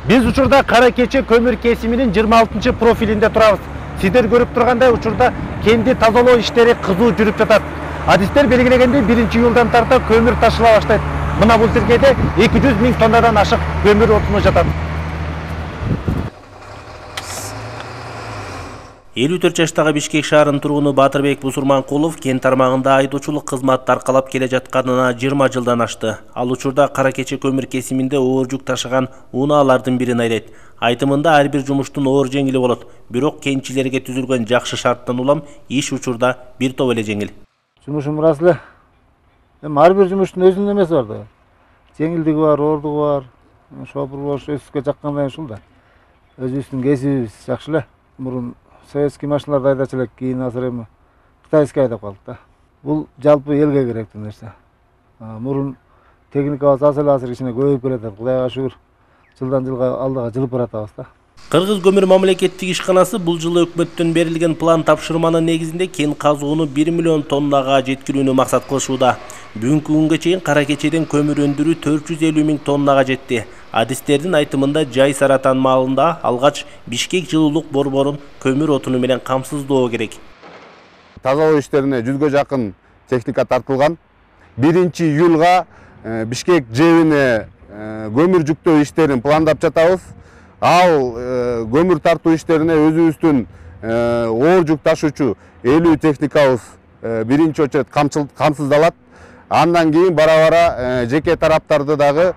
Биз учурда Кара Keçe көмүр кесиминин 26 профилинде турабыз. Сиздер көрүп тургандай учурда кенди тазалоо иштери кызуу жүрүп жатат. Адистер белгилегендей 1-июлдан тарта көмүр ташыла баштайт. Мына бул тиркеде 200 000 тоннадан ашык көмүр отуну жатат. 54 жаштагы Бишкек шаарынын тургуну Батырбек Бусурманкулов кен тармагында айдоочулук кызматты аркалап келе жатканына 20 жылдан ашты. Ал учурда Кара Keçe көмүр кесиминде оор жүк ташыган унаалардын бирин айдайт. Айтымында ар бир жумуштун оор жеңили болот. Бирок кенчилерге түзүлгөн жакшы шарттан улам иш учурда бир топ эле жеңил. Жумушум ырас эле. Ар бир жумуштун өзүнүн эмеси бар да. Жеңилдиги бар, оордугу бар. Шопур бош өсүккө жаккандай ушул да. Өзүбүздүн кесибибиз жакшы эле. Мурун советский машиналарды айдачу элек, кийин азыр эми кытайский айдап калдык да. Бул жалпы элге керектүү нерсе. Мурун техникабыз аз эле, азыр кичине көбөйүп келатат. Кудайга шүгүр. Жылдан жылга алдыга жылып баратабыз да. Кыргыз көмүр мамлекеттик ишканасы бул жылы өкмөттөн берилген план тапшырманын негизинде кен казууну 1 миллион тоннага жеткирүүнү максат кылышууда. Бүгүнкү күнгө чейин Кара Keçe'ден көмүр өндүрүү 450 000 тоннага жетти. Адистердин айтымында Жай Саратан маалында алгач Бишкек жылуулук борборун көмүр отуну менен камсыздоо керек. Тазалоо иштерине 100гө жакын техника тартылган. 1-июлга Бишкек жебине көмүр жүктөө иштерин пландап жатабыз. Ал көмүр тартуу иштерине өзүбүздүн оор жүк ташуучу 50 техникабыз биринчи очередь камсыздалат. Андан кийин бара-бара жеке тараптарды дагы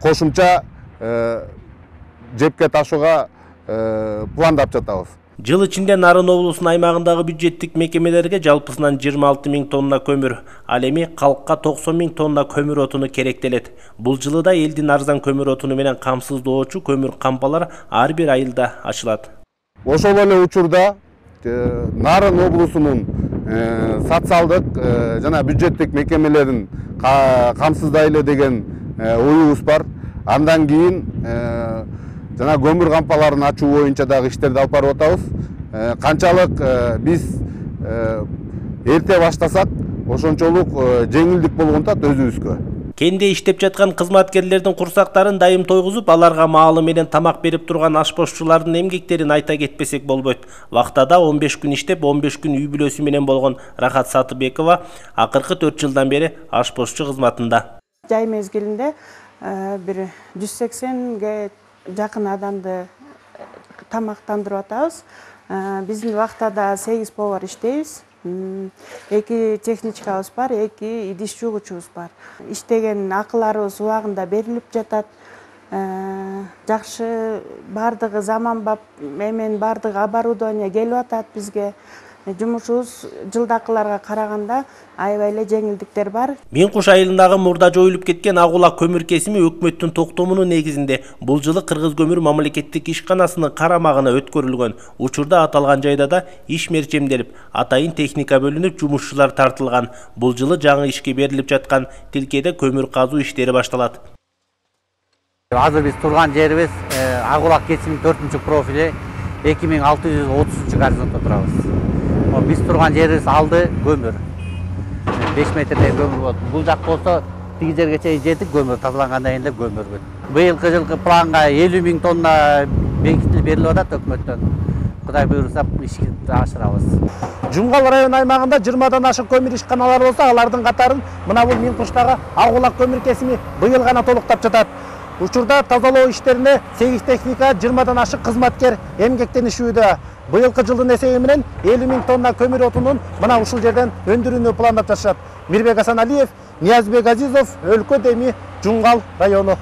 кошумча жепке ташууга пландап жатабыз. Жыл ичинде Нарын облусунун аймагындагы бюджеттик мекемелерге жалпысынан 26 000 тонна көмүр, ал эми калкка 90 000 тонна көмүр отуну керектелет. Бул жылы да элдин арзан көмүр отуну менен камсыздоочу көмүр кампалар ар бир айылда ачылат. Ошол эле учурда Нарын облусунун социалдык жана бюджеттик мекемелерин камсыздайлы деген оюбуз бар. Андан кийин жана көмүр кампаларын ачуу боюнча дагы иштерди алып барып атабыз. Канчалык биз эрте баштасак, ошончолук жеңилдик болгон тат өзүбүзгө. Кенде иштеп жаткан кызматкерлердин курсактарын дайым тойгузуп, аларга маалы менен тамак берип турган ашпозчулардын эмгектерин айта кетпесек болбойт. Вактада 15 күн иштеп, 15 күн үй бүлөсү менен болгон Рахат Сатыбекова акыркы 4 жылдан бери ашпозчу кызматында. Жай мезгилинде бир 180ге жакын адамды тамактандырып атабыз. Биздин вактада 8 повар иштейбиз. 2 техничкабыз бар, 2 идиш жугучубуз бар. Иштеген акыларыбыз убагында берилип жатат. Жакшы бардыгы заманбап менен бардыгы оборудование келип атат бизге. Жумушубуз жылдакыларга караганда аябай эле жеңилдиктер бар. Мен Куш айылындагы мурда жоюлуп кеткен Агула көмүр кесими өкмөттүн токтомунун негизинде бул жылы Кыргыз көмүр мамлекеттик ишканасынын карамагына өткөрүлгөн. Учурда аталган жайда да иш мерчемделип, атайын техника бөлүнүп, жумушчулар тартылган. Бул жылы жаңы ишке берилип жаткан тилкеде көмүр казуу иштери башталат. Азыр биз турган жерибиз Агула кесиминин 4-профили 2630 горизонтто турабыз. Биз турган жерибиз алды көмүр. 5 метрдей көмүр болот. Бул жак болсо тиги жерге чейин жетип көмүр тазалангандан кийин да көмүр бүт. Быйылкы жылкы планга 50 000 тонна бекитилип берилип атат өкмөттөн. Кудай буйруса ишти ашырабыз. Жумгал район аймагында 20дан ашык көмүр ишканалары болсо, алардын катарын мына бул Мен Куштагы Агула көмүр кесими быйыл гана толуктап жатат. Учурда тазалоо иштерине 8 техника, 20дан ашык кызматкер эмгектенишүүдө. Быйылкы жылдын эсеби менен 50 000 тонна көмүр отунун мына ушул жерден өндүрүүнү пландап жатышат. Мирбек Асаналиев, Ниязбек Азизов, Өлкө Деми, Жумгал району.